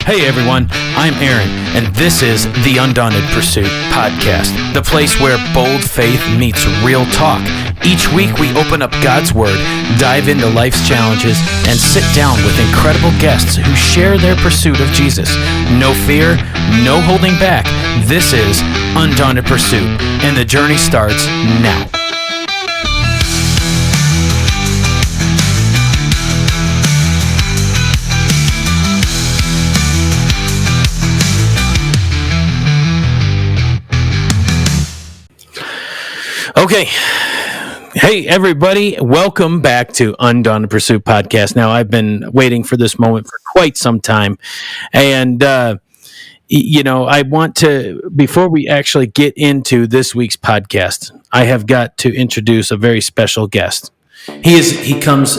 Hey everyone, I'm Aaron, and this is the Undaunted Pursuit Podcast, the place where bold faith meets real talk. Each week we open up God's Word, dive into life's challenges, and sit down with incredible guests who share their pursuit of Jesus. No fear, no holding back. This is Undaunted Pursuit, and the journey starts now. Okay. Hey, everybody. Welcome back to Undaunted Pursuit Podcast. Now, I've been waiting for this moment for quite some time. And, I want to, before we actually get into this week's podcast, I have got to introduce a very special guest. He comes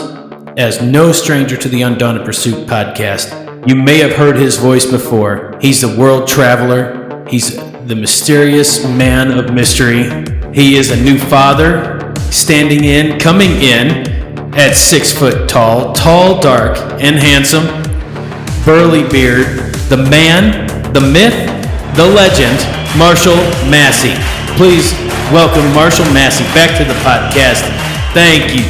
as no stranger to the Undaunted Pursuit Podcast. You may have heard his voice before. He's a world traveler. He's the mysterious man of mystery. He is a new father, coming in at 6 foot tall, dark, and handsome, burly beard, the man, the myth, the legend, Marshall Massey. Please welcome Marshall Massey back to the podcast. Thank you.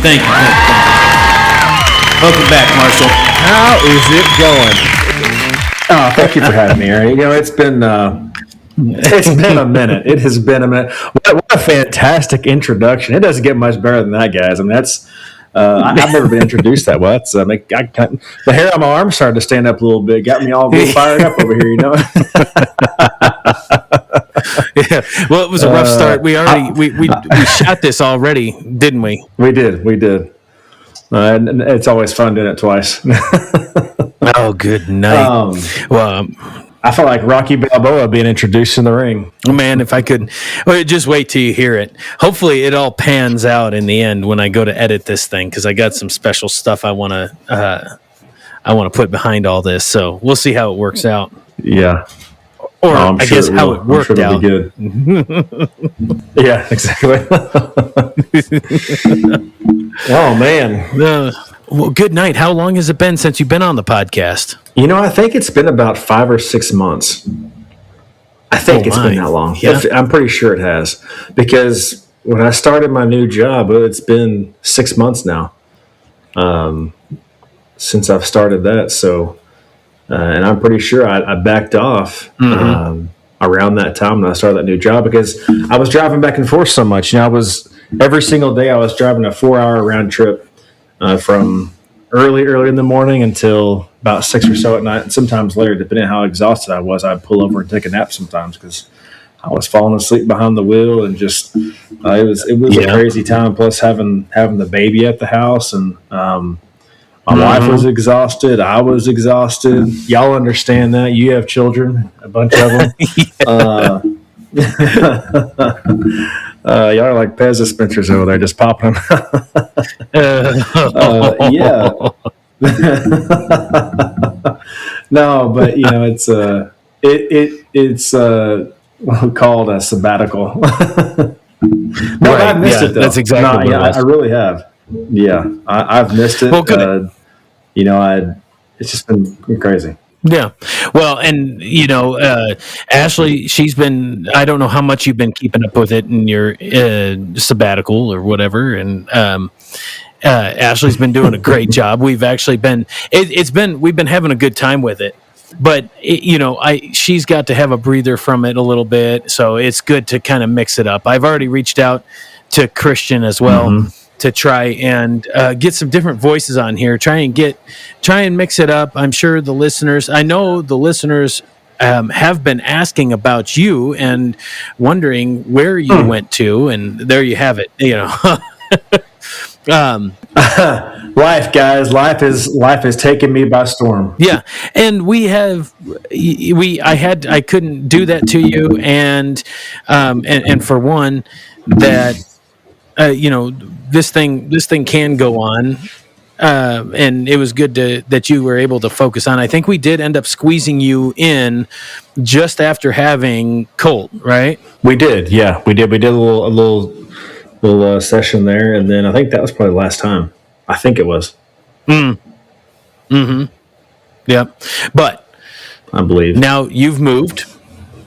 Welcome back, Marshall. How is it going? Oh, thank you for having me, Aaron. It's been a minute. It has been a minute. What a fantastic introduction. It doesn't get much better than that, guys. I mean, that's I've never been introduced that well. That's the hair on my arm started to stand up a little bit. Got me all fired up over here, Yeah. Well, it was a rough start. We shot this already, didn't we? We did. And it's always fun doing it twice. Oh, good night. I felt like Rocky Balboa being introduced in the ring. Man, if I could, just wait till you hear it. Hopefully, it all pans out in the end when I go to edit this thing, because I got some special stuff I want to put behind all this. So we'll see how it works out. Yeah, or I guess how it worked out. Be good. Yeah, exactly. Oh man. Well, good night. How long has it been since you've been on the podcast? I think it's been about 5 or 6 months. I think it's been that long. Yeah. I'm pretty sure it has. Because when I started my new job, it's been 6 months now since I've started that. So, and I'm pretty sure I backed off around that time when I started that new job, because I was driving back and forth so much. Every single day I was driving a 4-hour round trip from early in the morning until about 6 or so at night, and sometimes later, depending on how exhausted I was. I'd pull over and take a nap sometimes because I was falling asleep behind the wheel, and just it was a crazy time. Plus having the baby at the house, and my wife was exhausted. I was exhausted. Y'all understand that. You have children, a bunch of them. Y'all are like Pez dispensers over there, just popping them. Yeah. No, but it's called a sabbatical. No, right. I've missed it though. That's exactly what it was. I really have. Yeah, I've missed it. Well, good. It's just been crazy. Yeah. Well, and, Ashley, she's been, I don't know how much you've been keeping up with it in your sabbatical or whatever. And Ashley's been doing a great job. We've actually been, we've been having a good time with it. But, she's got to have a breather from it a little bit. So it's good to kind of mix it up. I've already reached out to Christian as well. To try and get some different voices on here, try and mix it up. I'm sure I know the listeners have been asking about you and wondering where you went to, and there you have it. Life, guys, life has taken me by storm. Yeah, and I couldn't do that to you, and for one, that this thing can go on, and it was good that you were able to focus on. I think we did end up squeezing you in just after having Colt, right? We did, yeah, we did. We did a little session there, and then I think that was probably the last time. I think it was. Mm-hmm. Yeah, but I believe. Now you've moved.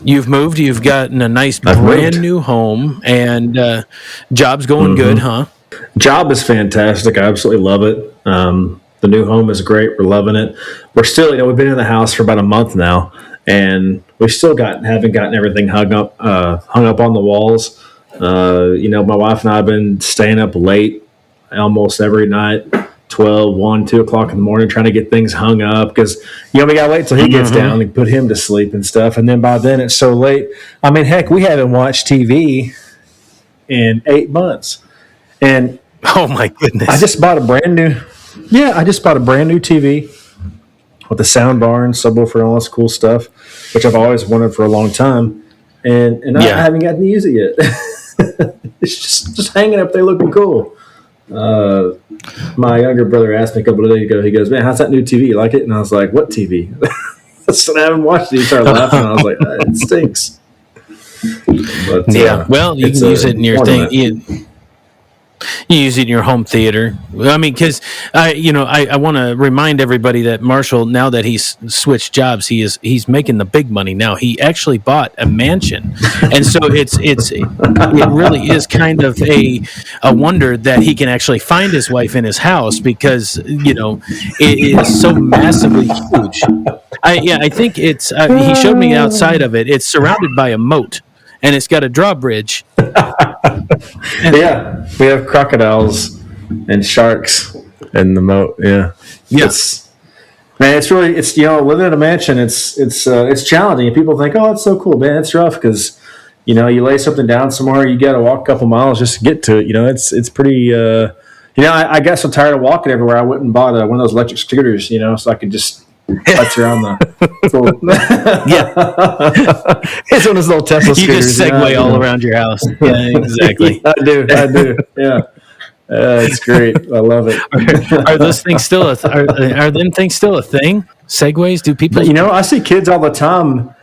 You've gotten a nice brand new home, and job's going good, huh? Job is fantastic. I absolutely love it. The new home is great. We're loving it. We're still, we've been in the house for about a month now, and we still haven't gotten everything hung up on the walls. My wife and I have been staying up late almost every night, 12, 1, 2 o'clock in the morning, trying to get things hung up because, we got to wait till he gets down and put him to sleep and stuff. And then by then it's so late. I mean, heck, we haven't watched TV in 8 months. And oh my goodness, I just bought a brand new TV with a sound bar and subwoofer and all this cool stuff, which I've always wanted for a long time. And I haven't gotten to use it yet. It's just hanging up there looking cool. My younger brother asked me a couple of days ago, he goes, "Man, how's that new TV? You like it?" And I was like, "What TV?" So I haven't watched it. He started laughing, and I was like, "It stinks." But, well, you can use it in your thing. You use it in your home theater. I mean, because I want to remind everybody that Marshall, now that he's switched jobs, he's making the big money now. He actually bought a mansion, and so it really is kind of a wonder that he can actually find his wife in his house because it is so massively huge. I think it's. He showed me outside of it. It's surrounded by a moat, and it's got a drawbridge. Yeah, we have crocodiles and sharks in the moat. Yeah, yes, man. It's living in a mansion. It's challenging. And people think, oh, it's so cool, man. It's rough because you lay something down somewhere, you got to walk a couple miles just to get to it. It's pretty. I got so tired of walking everywhere. I went and bought one of those electric scooters. So I could just. That's around it's one of those little Tesla scooters. You just segue all around your house. Yeah, exactly. I do. Yeah, it's great. I love it. Are those things still are them things still a thing? Segways? Do people? I see kids all the time.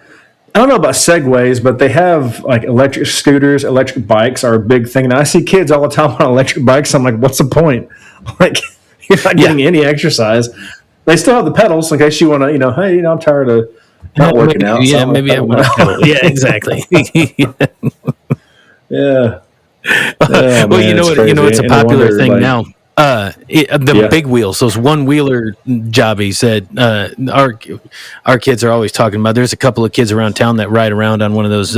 I don't know about Segways, but they have like electric scooters, electric bikes are a big thing. And I see kids all the time on electric bikes. I'm like, what's the point? Like, you're not getting any exercise. They still have the pedals in case you want to, hey, I'm tired of not working out. Yeah, maybe I want to pedal. Yeah, exactly. Yeah. Well, man, it's a popular thing now. The big wheels, those one-wheeler jobbies that our kids are always talking about. There's a couple of kids around town that ride around on one of those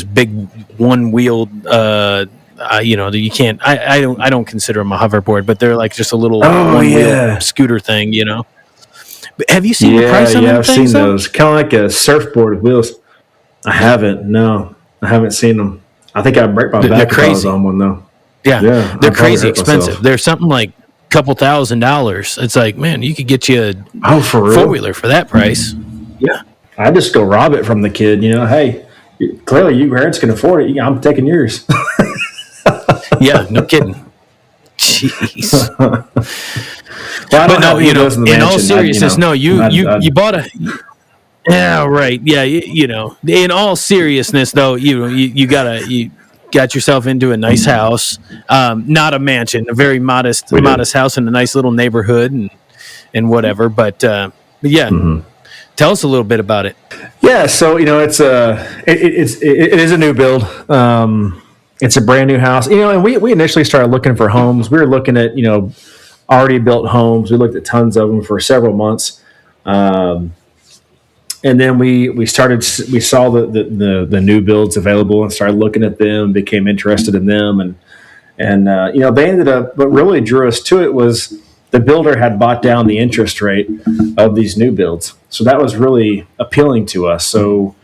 big one-wheeled. You can't. I don't consider them a hoverboard, but they're like just a little one-wheel scooter thing. But have you seen the price on them I've things? Seen those. Kind of like a surfboard with wheels. I haven't. No, I haven't seen them. I think I'd break my back if I was on one though. Yeah, they're crazy expensive. They're something like a couple $1,000s. It's like, man, you could get you a four-wheeler for that price. Yeah, I just go rob it from the kid. Hey, clearly you parents can afford it. I'm taking yours. Yeah, no kidding. Jeez. But no, in all seriousness, you bought a. Yeah, right. Yeah, in all seriousness, though, you got yourself into a nice house, not a mansion, a very modest house in a nice little neighborhood and whatever. But yeah, tell us a little bit about it. Yeah, so it is a new build. It's a brand new house, and we initially started looking for homes. We were looking at, already built homes. We looked at tons of them for several months. And then we saw the new builds available and started looking at them, became interested in them. And they ended up, what really drew us to it was the builder had bought down the interest rate of these new builds. So that was really appealing to us. So,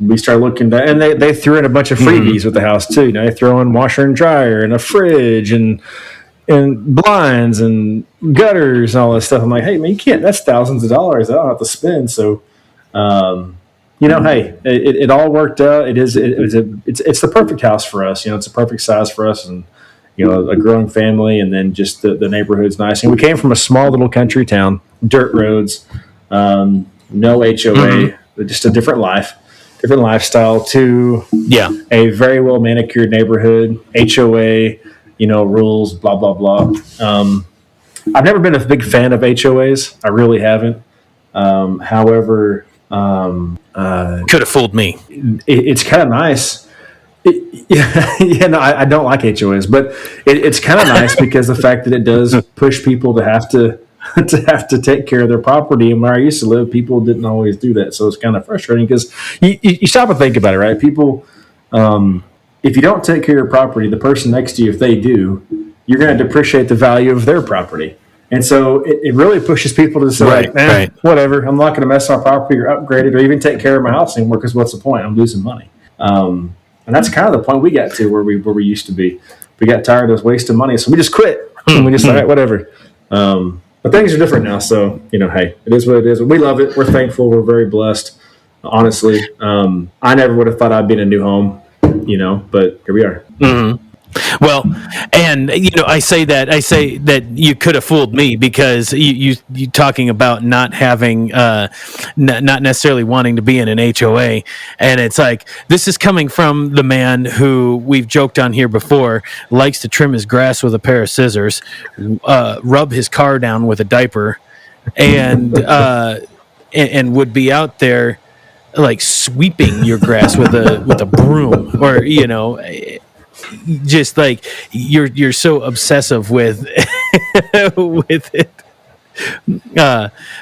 we started looking and they threw in a bunch of freebies with the house too. They throw in washer and dryer and a fridge and blinds and gutters and all this stuff. I'm like, hey man, you can't. That's thousands of dollars I don't have to spend. So, hey, it all worked out. It's the perfect house for us. It's a perfect size for us, and a growing family, and then just the neighborhood's nice. And we came from a small little country town, dirt roads, no HOA, just a different lifestyle to a very well manicured neighborhood, HOA, rules, blah, blah, blah. I've never been a big fan of HOAs. I really haven't. However, could have fooled me. it's kind of nice. No, I don't like HOAs, but it's kind of nice because the fact that it does push people to have to take care of their property. And where I used to live, people didn't always do that, so it's kind of frustrating because you stop and think about it, right? People, if you don't take care of your property, the person next to you, if they do, you're going to depreciate the value of their property. And so it really pushes people to say, whatever, I'm not going to mess my property or upgrade it or even take care of my house anymore because what's the point? I'm losing money. And that's kind of the point we got to where we used to be. We got tired of wasting money, so we just quit. And we just all right, whatever. But things are different now, so, hey, it is what it is. We love it. We're thankful. We're very blessed, honestly. I never would have thought I'd be in a new home, but here we are. Mm-hmm. Well, and I say that you could have fooled me because you talking about not having, not necessarily wanting to be in an HOA, and it's like this is coming from the man who we've joked on here before likes to trim his grass with a pair of scissors, rub his car down with a diaper, and would be out there like sweeping your grass with a broom or just like you're so obsessive with with it.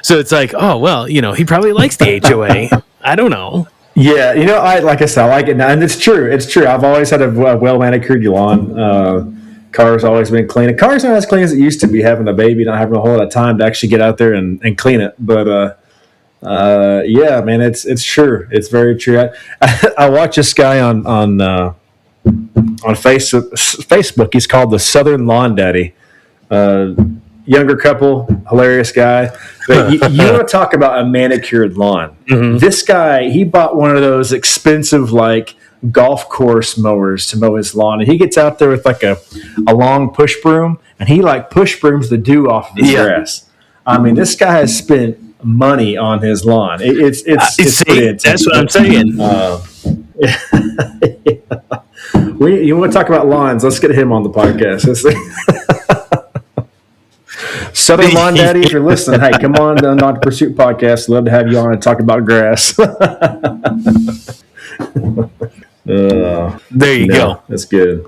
So it's like, oh well, he probably likes the HOA. I don't know. Yeah, like I said, I like it now, and it's true. It's true. I've always had a well manicured lawn. Car's always been clean. Car's not as clean as it used to be. Having a baby, not having a whole lot of time to actually get out there and clean it. But yeah, man, it's true. It's very true. I watch this guy on Facebook. He's called the Southern Lawn Daddy. Younger couple, hilarious guy. But you want to talk about a manicured lawn. Mm-hmm. This guy, he bought one of those expensive like golf course mowers to mow his lawn, and he gets out there with like a long push broom, and he like push brooms the dew off of his grass. I mean, this guy has spent money on his lawn. It's pretty intense. That's what I'm saying. You want to talk about lawns? Let's get him on the podcast. Southern Lawn Daddy, if you're listening, hey, come on the Undaunted Pursuit Podcast. Love to have you on and talk about grass. There you go. That's good.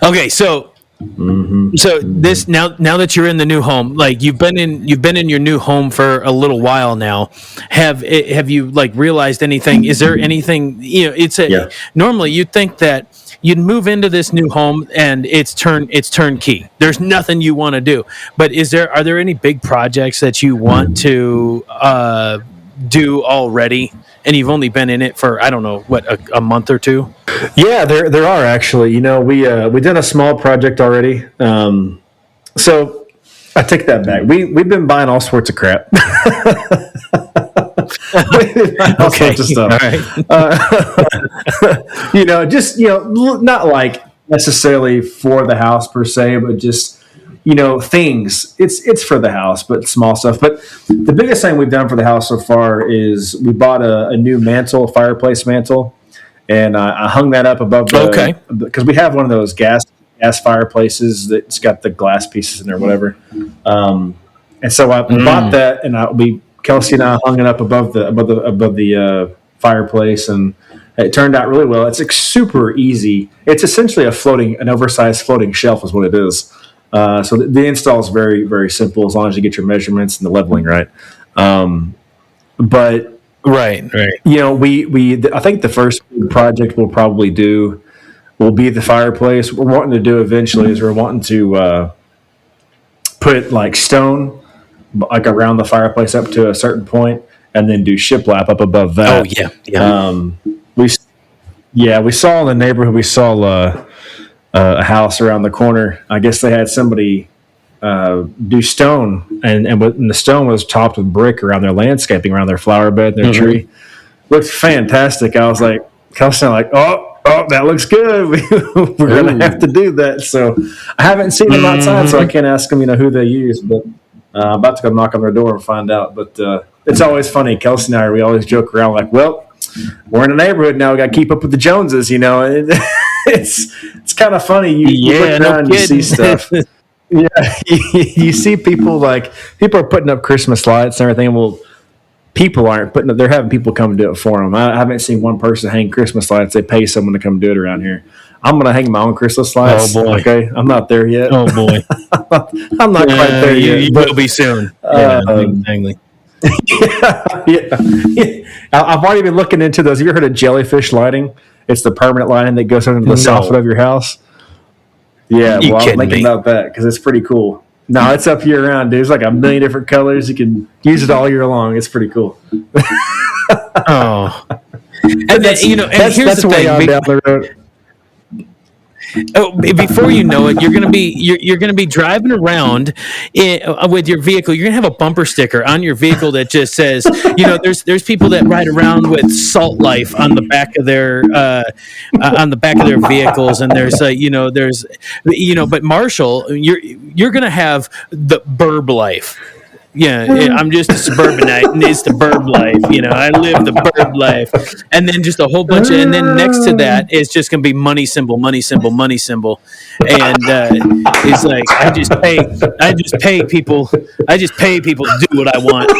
Okay, so this now that you're in the new home, like you've been in your new home for a little while now. Have you like realized anything? Is there anything? Normally you'd think that you'd move into this new home and it's turnkey. There's nothing you want to do. But are there any big projects that you want to do already? And you've only been in it for, I don't know, a month or two? Yeah, there are actually. We done a small project already. So I take that back. We've been buying all sorts of crap. All sorts of stuff. All right. Not like necessarily for the house per se, but just things. It's for the house, but small stuff. But the biggest thing we've done for the house so far is we bought a new fireplace mantle, and I hung that up above because we have one of those gas fireplaces that's got the glass pieces in there, whatever. And so I bought that, and Kelsey and I hung it up above the fireplace, and it turned out really well. It's super easy. It's essentially an oversized floating shelf is what it is. So the install is very, very simple as long as you get your measurements and the leveling right. But right. I think the first project we'll probably do will be the fireplace. What we're wanting to do eventually is we're wanting to put like stone like around the fireplace up to a certain point, and then do shiplap up above that. Oh yeah. We saw in the neighborhood. We saw a house around the corner. I guess they had somebody do stone, and the stone was topped with brick around their landscaping, around their flower bed, and their tree. Looked fantastic. I was like, Kelsey, oh, that looks good. We're going to have to do that. So I haven't seen them outside, so I can't ask them, who they use. But I'm about to go knock on their door and find out. But it's always funny. Kelsey and I, we always joke around like, well, we're in a neighborhood now. We got to keep up with the Joneses, It's kind of funny. You look around and you see stuff. Yeah, you see people are putting up Christmas lights and everything. Well, people aren't putting it. They're having people come do it for them. I haven't seen one person hang Christmas lights. They pay someone to come do it around here. I'm going to hang my own Christmas lights. Oh, boy. Okay. I'm not there yet. Oh, boy. I'm not quite there yet. You will be soon. Exactly. Yeah. I've already been looking into those. Have you ever heard of jellyfish lighting? It's the permanent lighting that goes under the soffit of your house. Yeah, well, I'm thinking about that because it's pretty cool. No, it's up year round, dude. There's like a million different colors. You can use it all year long. It's pretty cool. Oh. And then, and here's the thing. Down the road. Oh, before you know it, you're gonna be driving around with your vehicle. You're gonna have a bumper sticker on your vehicle that just says, there's people that ride around with Salt Life on the back of their vehicles, and but Marshall, you're gonna have the burb life. Yeah, I'm just a suburbanite, and it's the burb life. I live the burb life, and then just a whole bunch and then next to that is just gonna be money symbol, money symbol, money symbol, and it's like I just pay people to do what I want.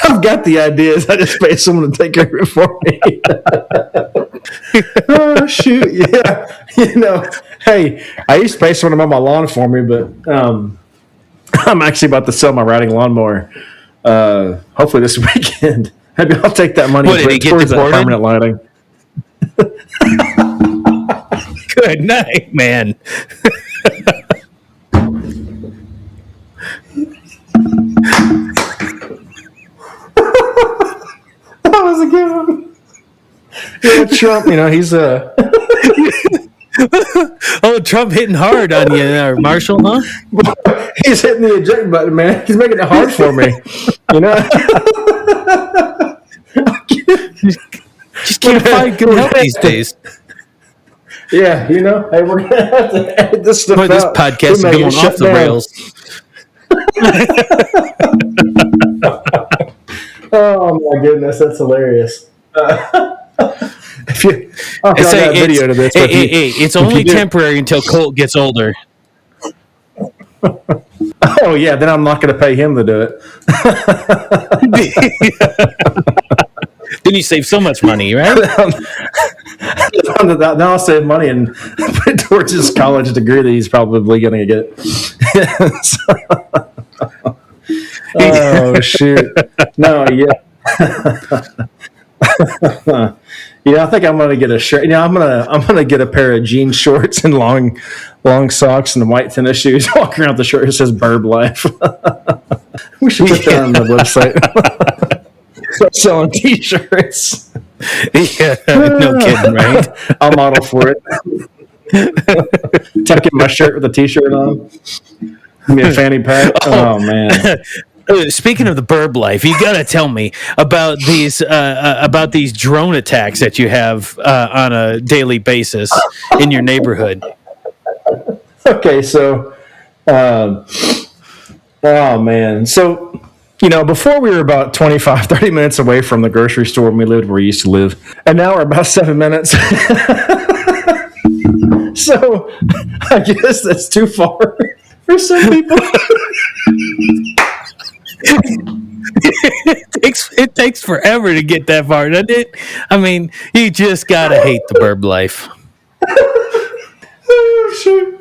I've got the ideas. I just pay someone to take care of it for me. Oh shoot! Yeah, Hey, I used to pay someone to mow my lawn for me, but I'm actually about to sell my riding lawnmower. Hopefully this weekend. Maybe I'll take that money and put it towards that permanent lighting. Good night, man. That was a good one. Yeah, Trump, he's Oh, Trump hitting hard on you, Marshall, huh? He's hitting the eject button, man. He's making it hard for me. Just can't find good help these days. Yeah, hey, we're gonna have to edit this stuff out. This podcast is going off the rails. Oh my goodness, that's hilarious. It's only temporary until Colt gets older. Oh yeah, then I'm not going to pay him to do it. Then you save so much money, right? Now I'll save money and put it towards his college degree that he's probably going to get. Oh shoot! No, yeah. I think I'm gonna get a shirt. I'm gonna get a pair of jean shorts and long socks and white tennis shoes. Walk around with the shirt that says "Burb Life." We should put that on the website. Start selling T-shirts. Yeah, no kidding, right? I'll model for it. Tuck in my shirt with a T-shirt on. Give me a fanny pack. Oh man. Speaking of the burb life, you got to tell me about these drone attacks that you have on a daily basis in your neighborhood. Okay, so, oh man, so before we were about 25, 30 minutes away from the grocery store when we lived where we used to live, and now we're about 7 minutes. So I guess that's too far for some people. It takes forever to get that far, doesn't it? I mean, you just gotta hate the burb life. Oh, shoot.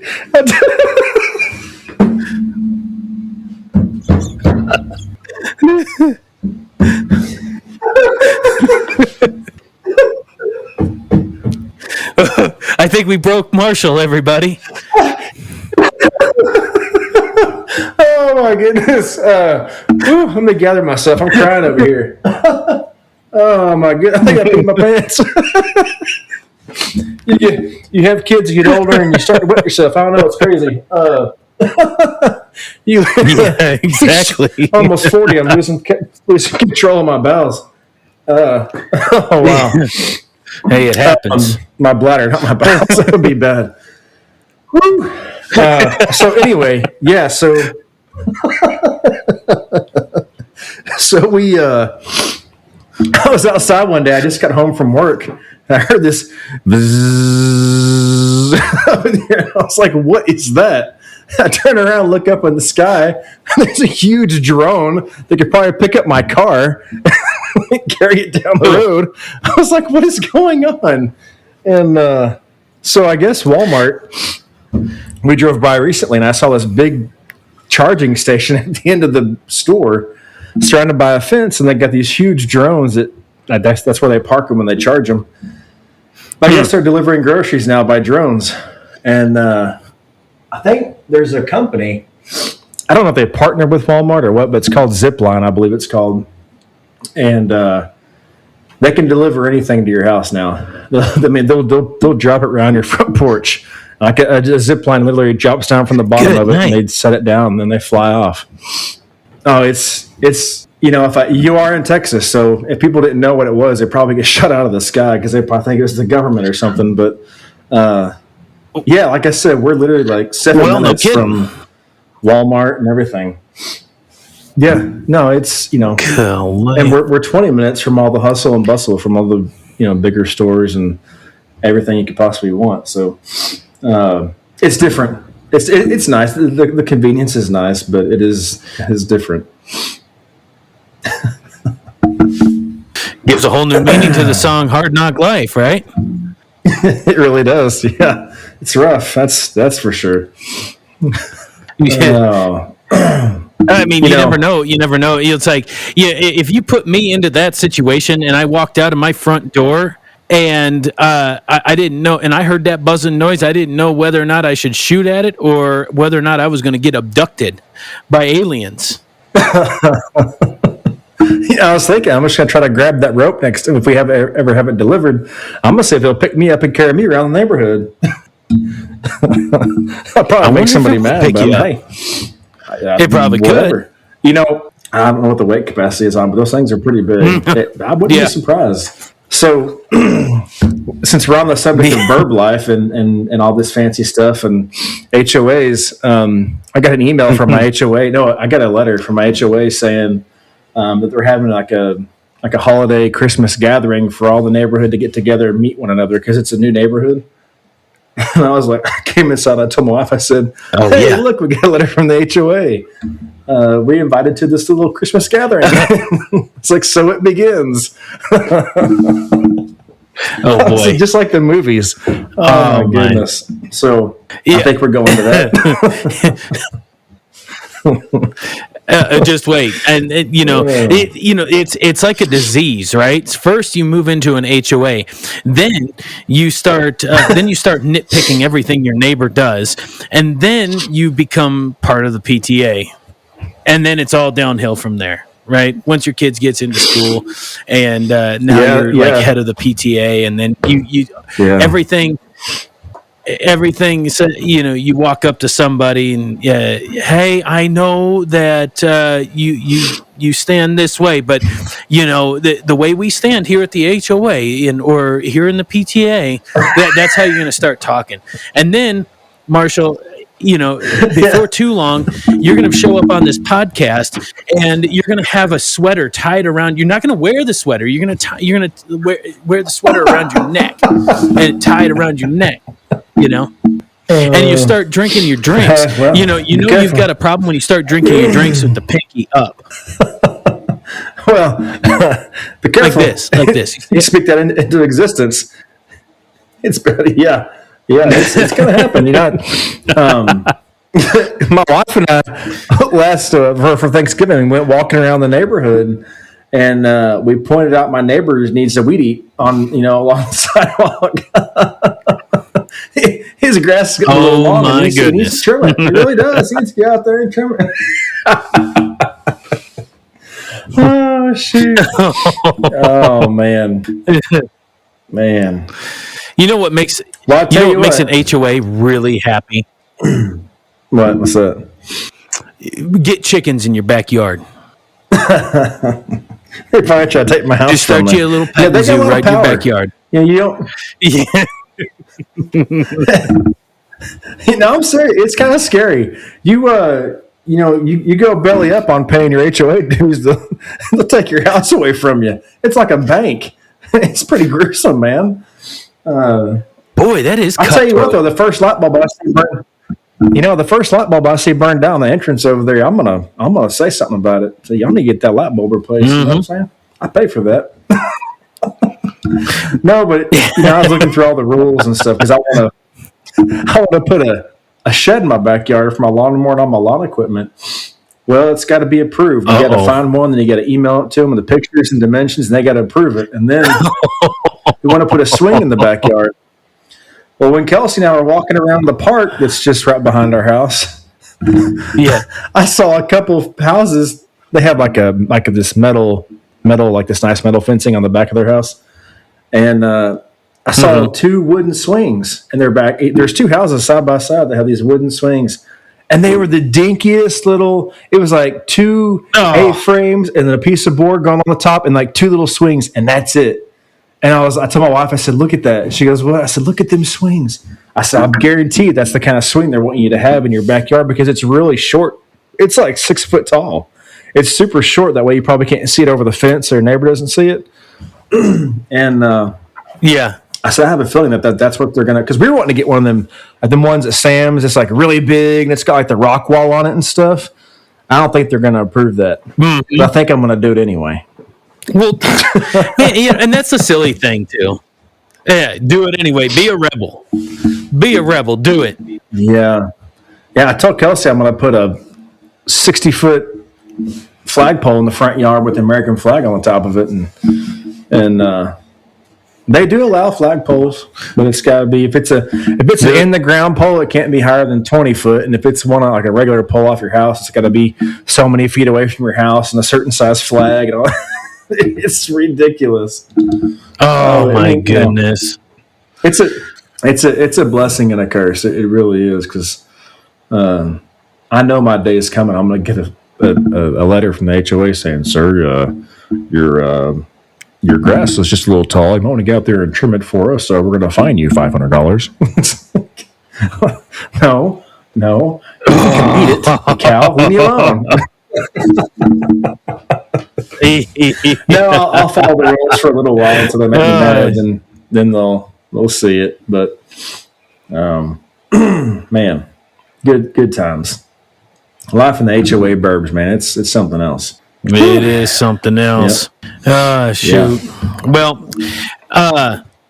I think we broke Marshall, everybody. Oh my goodness! Let me gather myself. I'm crying over here. Oh my goodness! I think I peed my pants. You have kids, you get older, and you start to wet yourself. I don't know. It's crazy. Yeah, exactly. Almost 40. I'm losing control of my bowels. Oh wow! Hey, it happens. My bladder, not my bowels. That would be bad. Woo. So anyway, yeah. So we. I was outside one day. I just got home from work, and I heard this bzzz up in here. I was like, "What is that?" I turn around, look up in the sky, and there's a huge drone that could probably pick up my car and carry it down the road. I was like, what is going on? And so I guess Walmart, we drove by recently, and I saw this big charging station at the end of the store surrounded by a fence, and they got these huge drones that's where they park them when they charge them. But I guess they're delivering groceries now by drones. And I think there's a company, I don't know if they partnered with Walmart or what, but it's called Zipline, I believe it's called. And they can deliver anything to your house now. They'll drop it around your front porch. Like a zip line literally drops down from the bottom of it, and they set it down, and then they fly off. Oh, it's you are in Texas, so if people didn't know what it was, they probably get shot out of the sky because they probably think it was the government or something. But yeah, like I said, we're literally like 7 minutes from Walmart and everything. Yeah, no, it's and we're 20 minutes from all the hustle and bustle from all the bigger stores and everything you could possibly want. So it's different. It's nice. The convenience is nice, but it is different. Gives a whole new meaning to the song "Hard Knock Life," right? It really does. Yeah, it's rough. That's for sure. Yeah. I mean, you never know. You never know. It's like, if you put me into that situation and I walked out of my front door and I didn't know, and I heard that buzzing noise, I didn't know whether or not I should shoot at it or whether or not I was going to get abducted by aliens. I was thinking, I'm just going to try to grab that rope next time if we ever have it delivered. I'm going to see if they'll pick me up and carry me around the neighborhood. I'll probably make somebody mad, but hey. It probably could. I don't know what the weight capacity is on, but those things are pretty big. I wouldn't be surprised. So, since we're on the subject of burb life and all this fancy stuff and HOAs, I got an email from my HOA. No, I got a letter from my HOA saying that they're having like a holiday Christmas gathering for all the neighborhood to get together and meet one another because it's a new neighborhood. And I was like, I came inside, I told my wife, I said, hey, look, we got a letter from the HOA. We invited to this little Christmas gathering. It's like, so it begins. Oh, boy. Just like the movies. Oh, my goodness. So I think we're going to that. Just wait, and it's like a disease, right? First, you move into an HOA, then you start nitpicking everything your neighbor does, and then you become part of the PTA, and then it's all downhill from there, right? Once your kids gets into school, and now you're like head of the PTA, and then you everything so you walk up to somebody and hey, I know that you stand this way, but the way we stand here at the HOA or here in the PTA, that's how you're going to start talking. And then Marshall, before too long, you're going to show up on this podcast and you're going to have a sweater tied around. You're not going to wear the sweater. You're going to wear the sweater around your neck and tie it around your neck. And you start drinking your drinks. Well, you've got a problem when you start drinking your drinks with the pinky up. Well, be careful. Like this. You speak that into existence. It's it's going to happen. My wife and I last for Thanksgiving went walking around the neighborhood, and we pointed out my neighbor who needs a weed eat on along the sidewalk. His grass is getting a little long. My goodness. He needs to trim it. He really does. He needs to get out there and trim it. Oh, shoot. Oh, man. You know what makes makes an HOA really happy? What's that? Get chickens in your backyard. They probably try to take my house. Just start you a little pet zoo right in your backyard. Yeah, you don't. Yeah. I'm serious. It's kind of scary. You go belly up on paying your HOA dues. They'll take your house away from you. It's like a bank. It's pretty gruesome, man. Boy, that is. I'll tell you what, though, the first light bulb I seen burn. The first light bulb I see burned down the entrance over there, I'm gonna say something about it. So y'all need to get that light bulb replaced. You know what I'm saying? I pay for that. No, but I was looking through all the rules and stuff because I want to put a shed in my backyard for my lawnmower and all my lawn equipment. Well, it's got to be approved. You got to find one, then you got to email it to them with the pictures and dimensions, and they got to approve it. And then we want to put a swing in the backyard. Well, when Kelsey and I were walking around the park that's just right behind our house, I saw a couple of houses. They have like this metal, like this nice metal fencing on the back of their house, and I saw two wooden swings in their back. There's two houses side by side that have these wooden swings, and they were the dinkiest little. It was like two A-frames and then a piece of board going on the top, and like two little swings, and that's it. And I told my wife, I said, look at that. She goes, what? I said, look at them swings. I said, I guarantee that's the kind of swing they're wanting you to have in your backyard because it's really short. It's like 6 foot tall. It's super short. That way you probably can't see it over the fence or your neighbor doesn't see it. And I said, I have a feeling that's what they're going to, because we were wanting to get one of them ones at Sam's. It's like really big and it's got like the rock wall on it and stuff. I don't think they're going to approve that. But I think I'm going to do it anyway. Well, and that's a silly thing too. Yeah, do it anyway. Be a rebel. Be a rebel. Do it. Yeah. I told Kelsey I'm going to put a 60-foot flagpole in the front yard with the American flag on the top of it, and they do allow flagpoles, but it's got to be if it's an in the ground pole, it can't be higher than 20 foot, and if it's one like a regular pole off your house, it's got to be so many feet away from your house and a certain size flag and all. It's ridiculous. Oh my goodness! It's a blessing and a curse. It really is because I know my day is coming. I'm going to get a letter from the HOA saying, "Sir, your grass is just a little tall. You might want to get out there and trim it for us. So we're going to fine you $500." No, you can eat it, cow. Leave me alone. No, I'll follow the rules for a little while until they make me mad, and then they'll see it. But man, good times. Life in the HOA burbs, man, it's something else. It is something else. Yep. Shoot. Yeah. Well,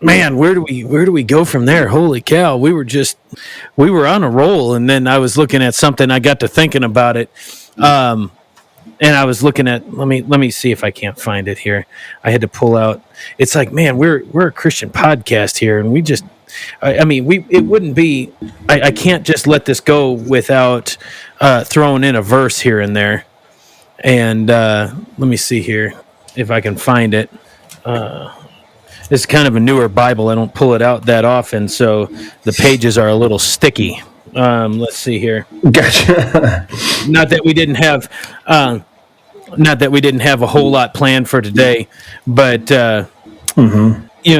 man, where do we go from there? Holy cow, we were on a roll, and then I was looking at something. I got to thinking about it. And I was looking at let me see if I can't find it here. I had to pull out. It's like, man, we're a Christian podcast here, and we just it wouldn't be. I can't just let this go without throwing in a verse here and there. And let me see here if I can find it. It's kind of a newer Bible. I don't pull it out that often, so the pages are a little sticky. Let's see here. Gotcha. Not that we didn't have a whole lot planned for today, but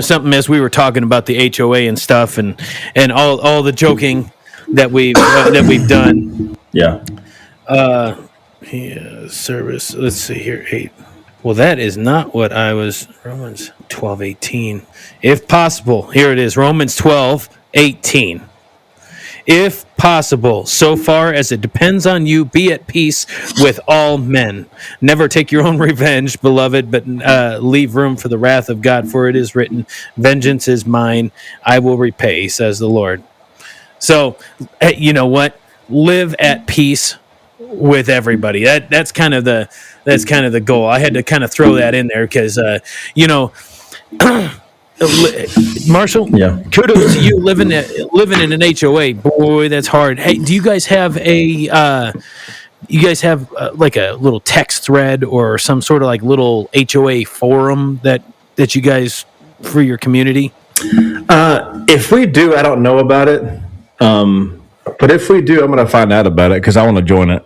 something as we were talking about the HOA and stuff, and all the joking that we've done. Yeah. Service. Let's see here. 8. Well, that is not what I was. Romans 12:18. If possible, here it is. Romans 12:18. If possible, so far as it depends on you, be at peace with all men. Never take your own revenge, beloved, but leave room for the wrath of God, for it is written, "Vengeance is mine, I will repay," says the Lord. So, you know what? Live at peace with everybody. That's kind of the goal. I had to kind of throw that in there because Marshall, kudos to you living in an HOA. Boy, that's hard. Hey, do you guys have like a little text thread or some sort of like little HOA forum that you guys for your community? If we do, I don't know about it. But if we do, I'm going to find out about it because I want to join it.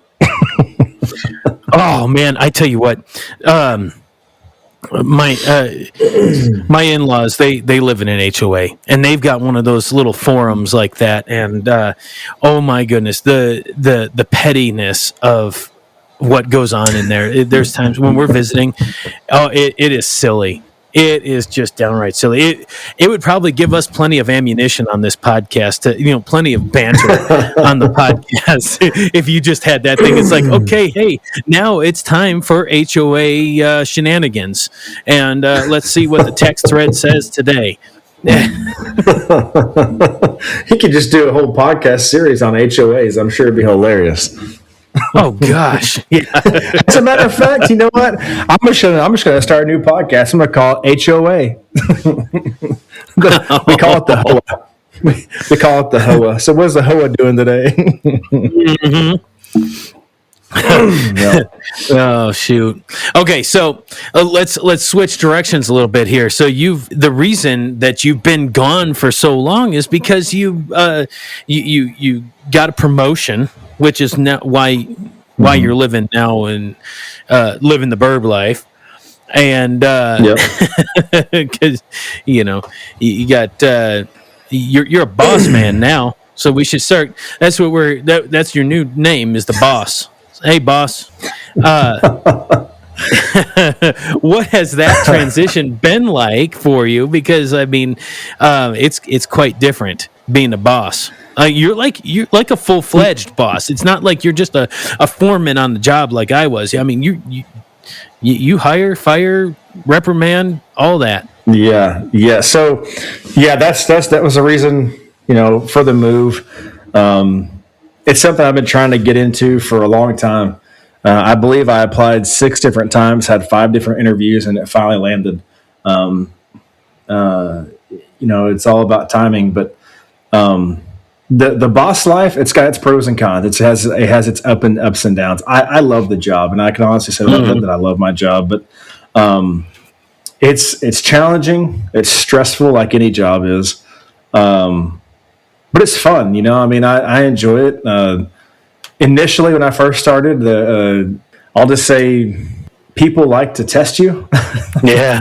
Oh man, I tell you what. My in-laws, they live in an HOA, and they've got one of those little forums like that. And oh my goodness, the pettiness of what goes on in there. There's times when we're visiting, it is silly. It is just downright silly. It would probably give us plenty of ammunition on this podcast, plenty of banter on the podcast if you just had that thing. It's like, okay, hey, now it's time for HOA shenanigans, and let's see what the text thread says today. He could just do a whole podcast series on HOAs. I'm sure it'd be hilarious. Oh gosh! Yeah. As a matter of fact, you know what? I'm just gonna start a new podcast. I'm gonna call it HOA. We call it the HOA. We call it the HOA. So what's the HOA doing today? Oh shoot. Okay, so let's switch directions a little bit here. So the reason that you've been gone for so long is because you got a promotion, which is now why you're living now and living the burb life, and because you got you're a boss man now. So we should start. That's what that's your new name, is the boss. Hey, boss. What has that transition been like for you? Because I mean, it's quite different being a boss. You're like a full-fledged boss. It's not like you're just a foreman on the job like I was. I mean, you hire, fire, reprimand, all that. Yeah. So, that was the reason, for the move. It's something I've been trying to get into for a long time. I believe I applied 6 different times, had 5 different interviews, and it finally landed. It's all about timing, but the boss life, it's got its pros and cons. It has its ups and downs. I love the job, and I can honestly say that I love my job, but it's challenging. It's stressful, like any job is. But it's fun, I mean, I enjoy it. Initially, when I first started, I'll just say people like to test you. Yeah.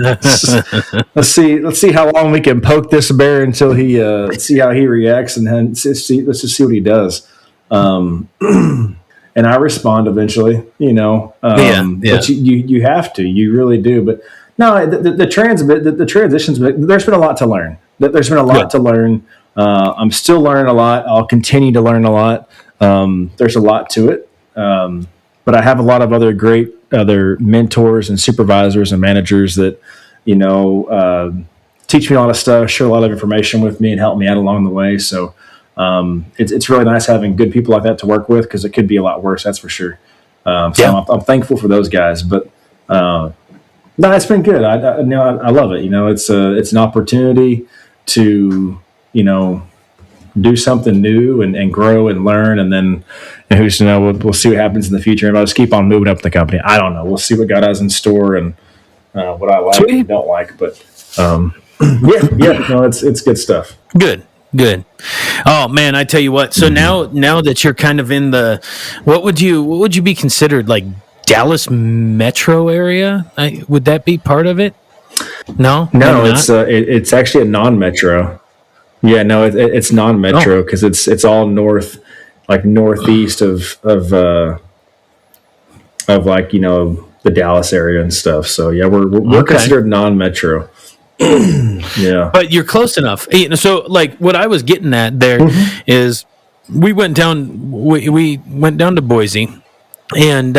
let's see how long we can poke this bear until he see how he reacts, and then let's just see what he does. And I respond eventually, But you have to, you really do. But no, the transitions. There's been a lot to learn. There's been a lot to learn. I'm still learning a lot. I'll continue to learn a lot. There's a lot to it. But I have a lot of other mentors and supervisors and managers that, teach me a lot of stuff, share a lot of information with me, and help me out along the way. So it's really nice having good people like that to work with, because it could be a lot worse, that's for sure. I'm thankful for those guys. But no, it's been good. I love it. It's an opportunity to do something new and grow and learn, and then who's to know, we'll see what happens in the future. And I'll just keep on moving up the company. I don't know. We'll see what God has in store and what I like and don't like. But it's good stuff. Good. Oh man, I tell you what. So now that you're kind of in the, what would you be considered, like Dallas metro area? Would that be part of it? No, it's actually a non-metro. Yeah, no, it's non-metro because it's all north, like northeast of like the Dallas area and stuff. So yeah, we're considered non-metro. Yeah, but you're close enough. So like what I was getting at there is we went down to Boise, and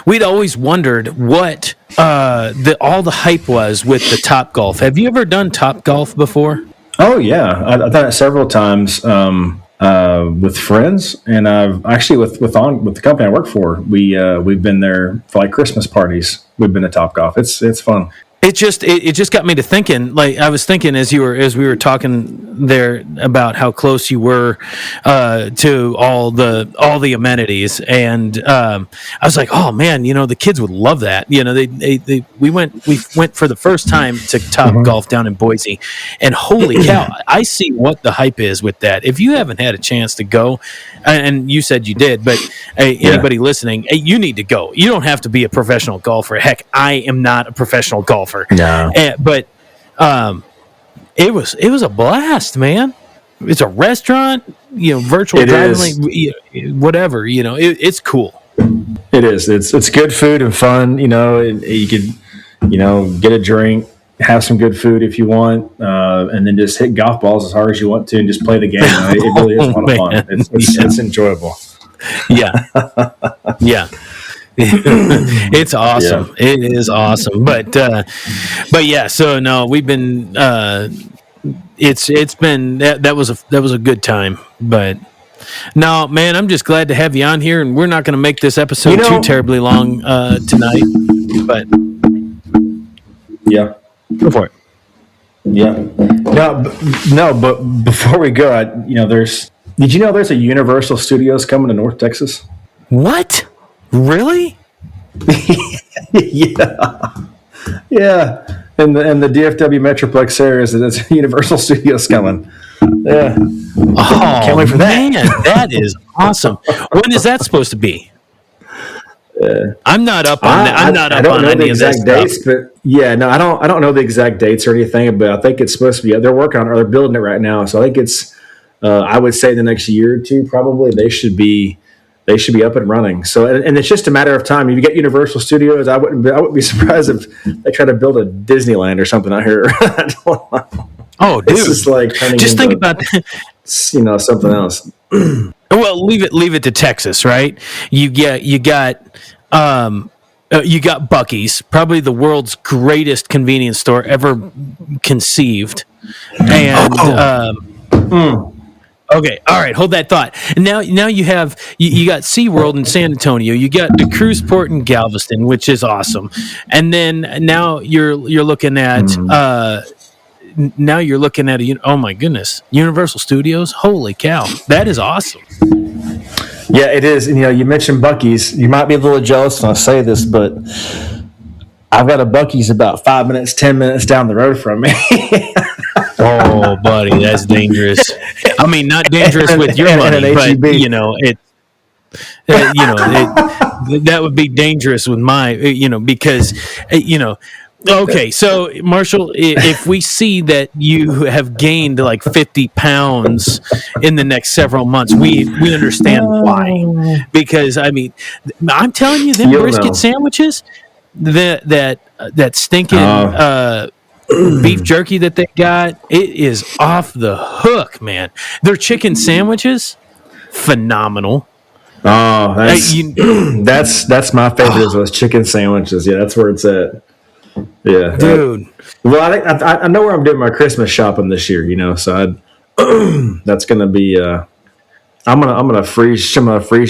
we'd always wondered what all the hype was with the Topgolf. Have you ever done Topgolf before? Oh yeah, I've done it several times with friends, and I've actually with the company I work for. We've been there for like Christmas parties. We've been to Topgolf. It's fun. It just got me to thinking. Like I was thinking as we were talking there about how close you were to all the amenities, and I was like, oh man, the kids would love that. We went for the first time to Topgolf down in Boise, and holy cow, I see what the hype is with that. If you haven't had a chance to go, and you said you did, but anybody listening, you need to go. You don't have to be a professional golfer. Heck, I am not a professional golfer. No. But it was a blast, man. It's a restaurant, virtual driving, whatever. It's cool. It is. It's good food and fun. And you could, get a drink, have some good food if you want, and then just hit golf balls as hard as you want to and just play the game. It really is a lot of fun. It's enjoyable. Yeah. Yeah. It's awesome. Yeah. It is awesome. But yeah, so no, we've been it's been that was a good time. But no, man, I'm just glad to have you on here, and we're not going to make this episode too terribly long tonight. But yeah. Go for it. Yeah. No, but before we go, did you know there's a Universal Studios coming to North Texas? What? Really? Yeah. Yeah. In the DFW Metroplex area, there's a Universal Studios coming. Yeah. Oh, can't wait for that. Man, that is awesome. When is that supposed to be? I'm not up on that. I'm not up on any of that stuff. Dates, but yeah, no, I don't know the exact dates or anything, but I think it's supposed to be. They're working on it, or they're building it right now. So I think it's. I would say the next year or two, probably they should be up and running. So and it's just a matter of time. If you get Universal Studios, I wouldn't be surprised if they try to build a Disneyland or something out here. I don't know. Oh, dude, it's just like think about something else. Well, leave it to Texas, right? You got Buc-ee's, probably the world's greatest convenience store ever conceived, and okay, all right, hold that thought. And now you have you got SeaWorld in San Antonio, you got the cruise port in Galveston, which is awesome, and then now you're looking at. Now you're looking at oh my goodness, Universal Studios. Holy cow, that is awesome. Yeah, it is. And, you mentioned Buc-ee's. You might be a little jealous when I say this, but I've got a Buc-ee's about 10 minutes down the road from me. Oh, buddy, that's dangerous. I mean, not dangerous with your money, but that would be dangerous with my, because Okay, so Marshall, if we see that you have gained like 50 pounds in the next several months, we understand why. Because I mean, I'm telling you, them brisket sandwiches, that stinking beef jerky that they got, it is off the hook, man. Their chicken sandwiches, phenomenal. Oh, that's my favorite is those chicken sandwiches. Yeah, that's where it's at. Yeah, dude. Well, I know where I'm doing my Christmas shopping this year. So that's gonna be. I'm gonna freeze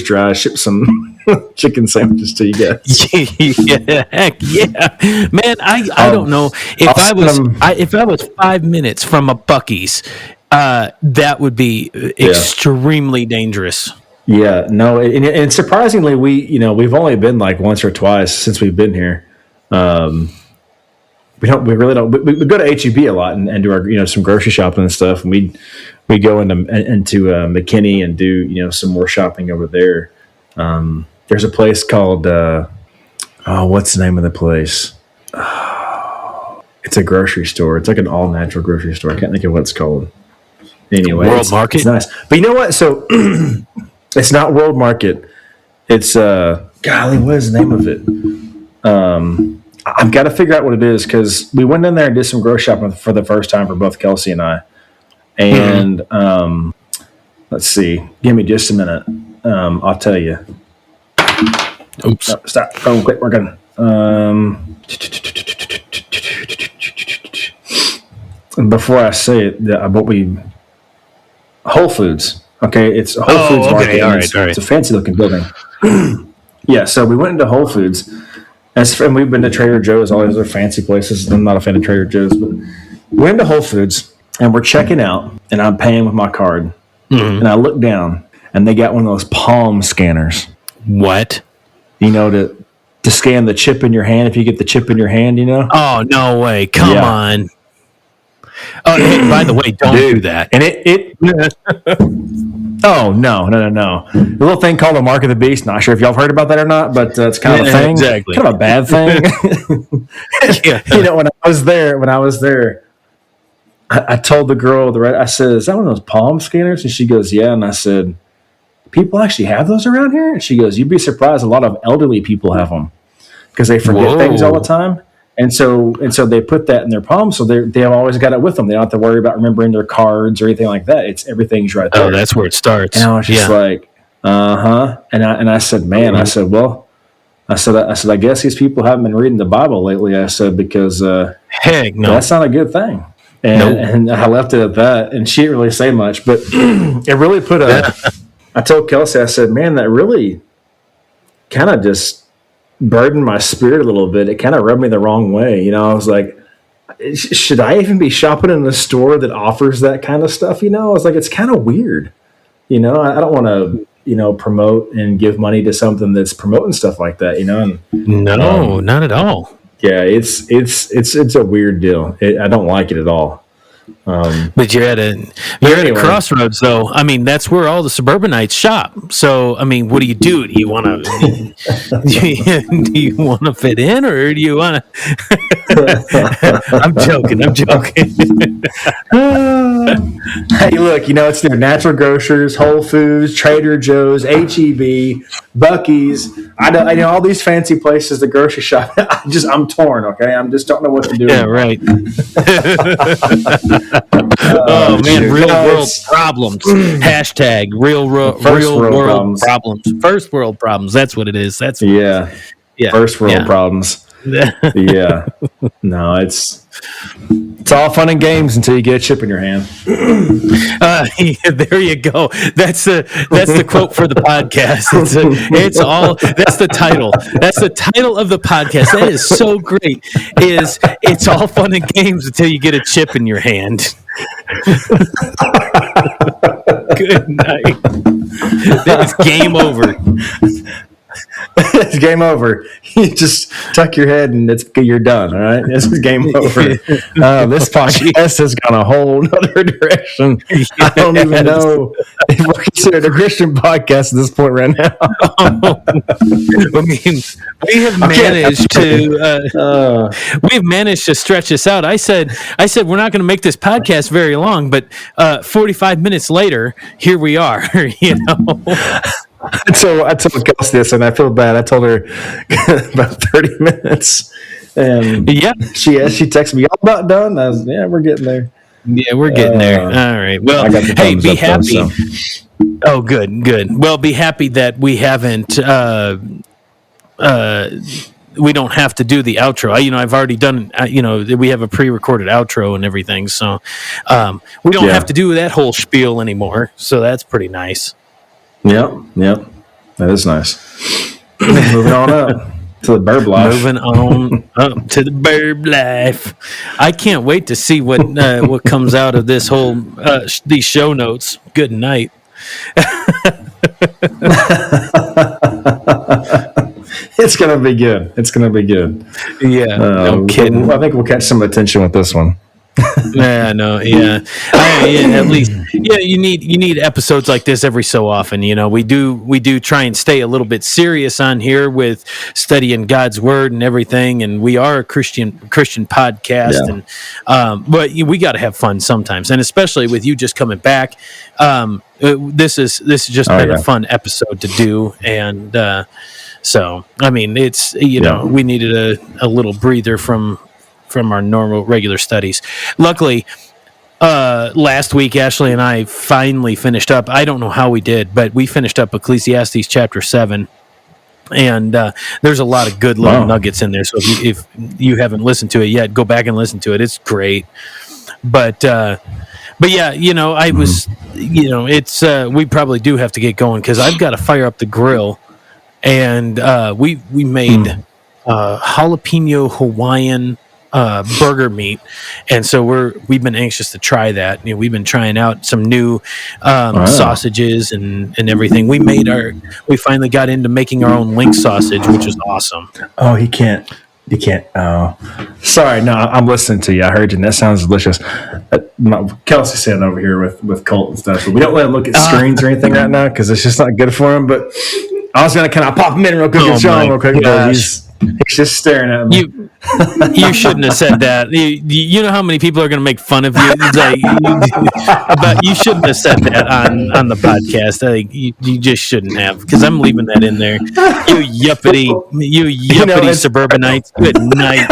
dry, ship some chicken sandwiches to you guys. Yeah, heck yeah, man. I don't know if I was 5 minutes from a Buc-ee's, that would be extremely dangerous. Yeah, no, and surprisingly, we've only been like once or twice since we've been here. We really don't. We go to H-E-B a lot and do our some grocery shopping and stuff. And we go into McKinney and do some more shopping over there. There's a place called what's the name of the place? It's a grocery store. It's like an all natural grocery store. I can't think of what it's called. Anyway, World Market. It's nice, but you know what? So it's not World Market. It's golly, what is the name of it? I've got to figure out what it is because we went in there and did some grocery shopping for the first time for both Kelsey and I. And let's see. Give me just a minute. I'll tell you. Oops. No, stop. Oh, quit working. And before I say it, Whole Foods. Okay, it's a Whole Foods market. All right. It's a fancy looking building. Yeah, so we went into Whole Foods. And we've been to Trader Joe's, all these other fancy places. I'm not a fan of Trader Joe's, but we went to Whole Foods and we're checking out, and I'm paying with my card. Mm-hmm. And I look down, and they got one of those palm scanners. What? To scan the chip in your hand if you get the chip in your hand. Oh, no way! Come on. Oh, hey, by the way, don't do that. And it Oh, no. The little thing called a mark of the beast. Not sure if y'all have heard about that or not, but it's kind of a thing. Exactly. Kind of a bad thing. Yeah. When I was there, I told the girl, I said, is that one of those palm scanners? And she goes, yeah. And I said, people actually have those around here? And she goes, you'd be surprised. A lot of elderly people have them because they forget things all the time. And so they put that in their palm, so they have always got it with them. They don't have to worry about remembering their cards or anything like that. Everything's right there. Oh, that's where it starts. And I was just like, And I said, man, I said, I guess these people haven't been reading the Bible lately. I said, because heck no, that's not a good thing. And I left it at that. And she didn't really say much, but it really put I told Kelsey, I said, man, that really kind of just burdened my spirit a little bit. It kind of rubbed me the wrong way. I was like, should I even be shopping in a store that offers that kind of stuff? I was like, it's kind of weird. I don't want to, promote and give money to something that's promoting stuff like that, And, no, not at all. Yeah, it's a weird deal. I don't like it at all. But you're at a crossroads, though. I mean, that's where all the suburbanites shop. So, I mean, what do? Do you want to? Do you want to fit in, or do you want to? I'm joking. Hey, look, it's their natural grocers, Whole Foods, Trader Joe's, HEB, Buc-ee's. I know all these fancy places, the grocery shop. I'm torn. Okay, I just don't know what to do. Yeah, right. Oh man, real world problems. Hashtag real world problems. First world problems. That's what it is. Yeah. First world problems. Yeah. No, it's all fun and games until you get a chip in your hand. There you go. That's the quote for the podcast. That's the title. That's the title of the podcast. That is so great. It's all fun and games until you get a chip in your hand. Good night. That is game over. It's game over. You just tuck your head and you're done. All right, this is game over. This podcast has gone a whole other direction. I don't even know if we're considered a Christian podcast at this point right now. I mean, we've managed to stretch this out. I said we're not going to make this podcast very long, but 45 minutes later, here we are. So I told Kelsey this, and I feel bad. I told her about 30 minutes, and she texted me, "Y'all about done?" I was, we're getting there. Yeah, we're getting there. All right. Well, hey, be happy. Oh, good. Well, be happy that we haven't. We don't have to do the outro. I've already done. We have a pre-recorded outro and everything, so we don't have to do that whole spiel anymore. So that's pretty nice. Yep. That is nice. Moving on up to the burb life. Moving on up to the burb life. I can't wait to see what comes out of this whole these show notes. Good night. It's gonna be good. Yeah, no kidding. I think we'll catch some attention with this one. Yeah, no, yeah. At least, you need episodes like this every so often. We do try and stay a little bit serious on here with studying God's word and everything. And we are a Christian podcast, but we got to have fun sometimes, and especially with you just coming back. This is just been a fun episode to do, and so I mean, it's we needed a little breather from our normal regular studies. Luckily, last week Ashley and I finally finished up. I don't know how we did, but we finished up Ecclesiastes chapter 7, and there's a lot of good little nuggets in there. So if you haven't listened to it yet, go back and listen to it. It's great. But yeah, I was, it's we probably do have to get going because I've got to fire up the grill, and we made jalapeno Hawaiian burger meat, and so we've been anxious to try that. We've been trying out some new sausages and everything. We finally got into making our own link sausage, which is awesome. Oh, you can't. Oh, sorry. No, I'm listening to you. I heard you. And that sounds delicious. Kelsey's sitting over here with Colt and stuff. So we don't let him look at screens or anything right now because it's just not good for him. But I was gonna kind of pop him in real quick and show him real quick. He's just staring at me. You shouldn't have said that. You know how many people are going to make fun of you? But you shouldn't have said that on the podcast. You just shouldn't have, because I'm leaving that in there. You yuppity suburbanites. Good night.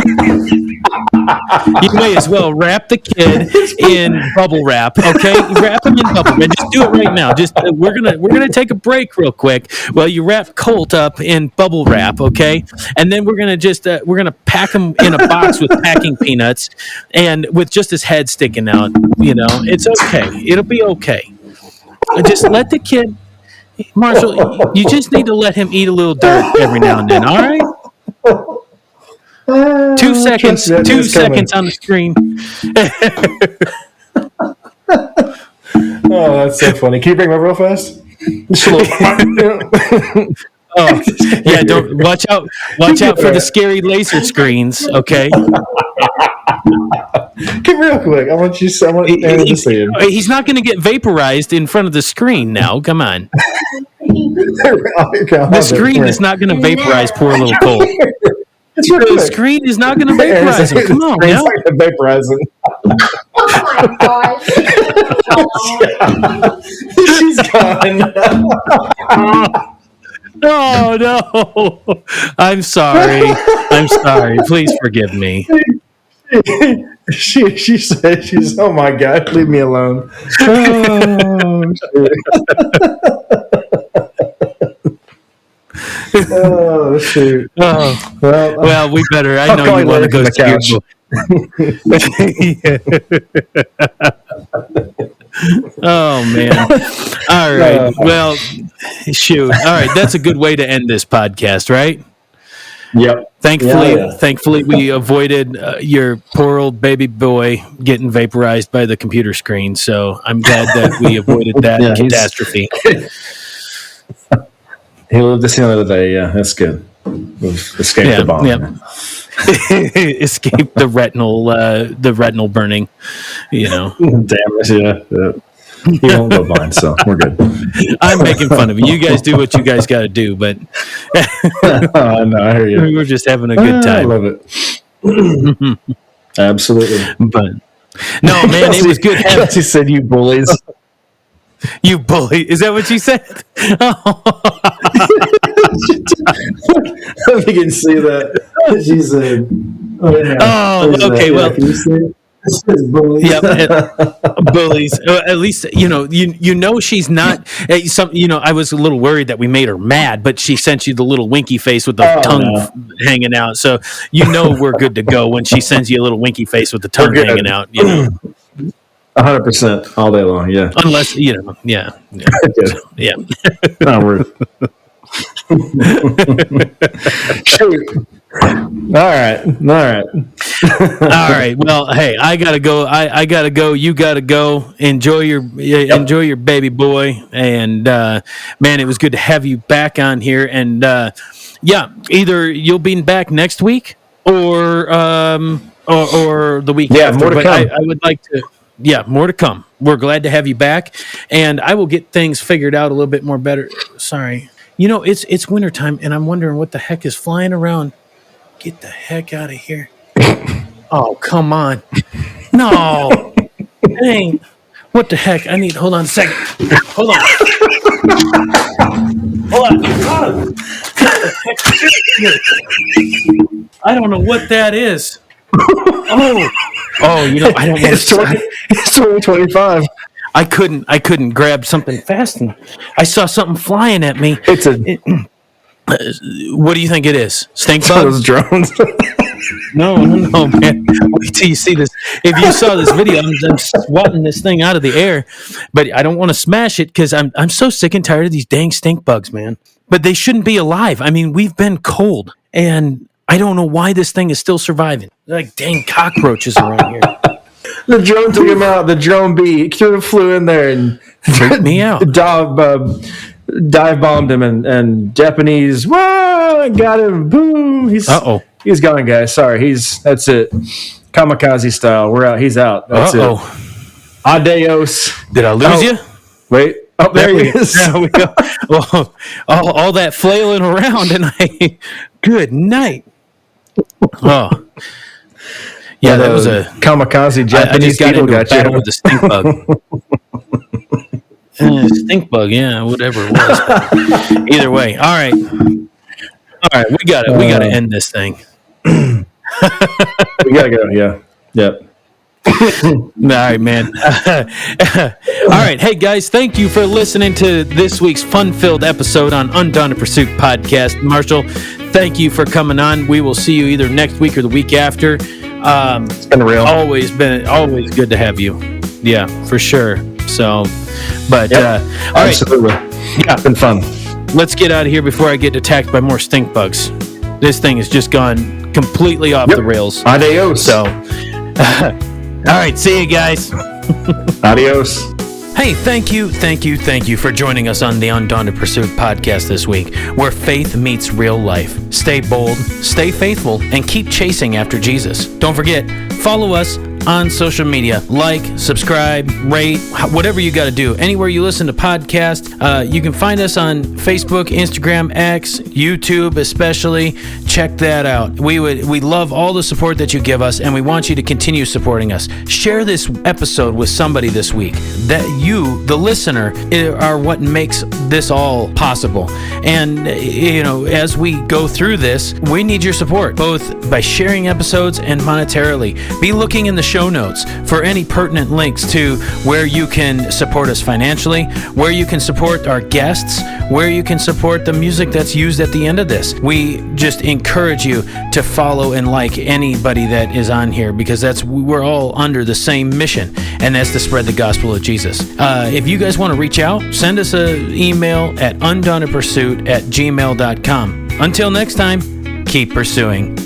You may as well wrap the kid in bubble wrap. Okay, wrap him in bubble wrap. Just do it right now. Just we're gonna take a break real quick. Well, you wrap Colt up in bubble wrap, okay, and then we're gonna pack him in a box with packing peanuts and with just his head sticking out. You know, it's okay. It'll be okay. Just let the kid. Marshall, you just need to let him eat a little dirt every now and then, all right? 2 seconds. 2 seconds on the screen. Oh, that's so funny. Can you bring him over real fast? Oh, yeah, don't watch out for the scary laser screens, okay? Come real quick. I want to see him. He's not going to get vaporized in front of the screen now. Come on. The screen is not going to vaporize poor little Cole. The screen is not going to vaporize him. Come on, now. Vaporize him. Oh my gosh. She's gone. Oh, no. I'm sorry. Please forgive me. She said, oh my God, leave me alone. Oh, shoot. Oh, well, we better. I know you want to go to the couch. Oh, man. All right. Well, shoot. All right. That's a good way to end this podcast, right? Yep. Thankfully, we avoided your poor old baby boy getting vaporized by the computer screen. So I'm glad that we avoided that catastrophe. He lived to see another day. Yeah, that's good. We've escaped the bomb. Yeah. Escaped the retinal burning. You know. Damn it! Yeah. He won't go blind, so we're good. I'm making fun of you. You guys do what you guys got to do, but no, I hear you. We were just having a good time. I love it. Absolutely. But no, man, it was good. She said, "You bullies." You bully. Is that what you said? If you can see that. She said, okay. Well, can you see it? Bullies. Yep, bullies. At least you know she's not. I was a little worried that we made her mad, but she sent you the little winky face with the tongue hanging out. So we're good to go when she sends you a little winky face with the tongue hanging out. 100% all day long. Yeah. Unless yeah. No, we're. Shoot. All right. Well, hey, I gotta go. I gotta go. You gotta go. Enjoy your baby boy. And man, it was good to have you back on here. And either you'll be back next week or the week after. More to come. I would like to. Yeah, more to come. We're glad to have you back, and I will get things figured out a little bit more better. Sorry. It's wintertime, and I'm wondering what the heck is flying around. Get the heck out of here. Oh, come on. No. Dang. What the heck? Hold on a second. Hold on. I don't know what that is. Oh, I don't want to. It's 2025. I couldn't grab something fast, and I saw something flying at me. What do you think it is? Stink bug? Those drones. No, man. Wait till you see this. If you saw this video, I'm swatting this thing out of the air, but I don't want to smash it because I'm so sick and tired of these dang stink bugs, man. But they shouldn't be alive. I mean, we've been cold, and I don't know why this thing is still surviving. They're like dang cockroaches around here. The drone took him out. The drone bee flew in there and freaked me out. Dive bombed him and Japanese. Whoa! Got him. Boom. He's gone, guys. Sorry. That's it. Kamikaze style. We're out. He's out. That's it. Adios. Did I lose you? Wait. Oh, there he is. There we go. Well, all that flailing around, and good night. Oh. Yeah, that was a kamikaze Japanese people got battle with the stink bug. Stink bug, yeah, whatever it was. Either way, all right, we got to end this thing. We gotta go. Yeah. Yep. All right, man. All right. Hey, guys, thank you for listening to this week's fun-filled episode on Undaunted Pursuit Podcast. Marshall, thank you for coming on. We will see you either next week or the week after. It's been real. Always good to have you. Yeah, for sure. So, but, yep. All right. Absolutely. Yeah, it's been fun. Let's get out of here before I get attacked by more stink bugs. This thing has just gone completely off the rails. Adios. So, all right, see you guys. Adios. Hey, thank you for joining us on the Undaunted Pursuit Podcast this week, where faith meets real life. Stay bold, stay faithful, and keep chasing after Jesus. Don't forget, follow us on social media. Like, subscribe, rate, whatever you got to do. Anywhere you listen to podcasts, you can find us on Facebook, Instagram, X, YouTube especially. Check that out. We love all the support that you give us, and we want you to continue supporting us. Share this episode with somebody this week. That you, the listener, are what makes this all possible. And, as we go through this, we need your support, both by sharing episodes and monetarily. Be looking in the show notes for any pertinent links to where you can support us financially, where you can support our guests, where you can support the music that's used at the end of this. We just encourage you to follow and like anybody that is on here, because we're all under the same mission, and that's to spread the gospel of Jesus. If you guys want to reach out, send us an email at undauntedpursuit@gmail.com. Until next time, keep pursuing.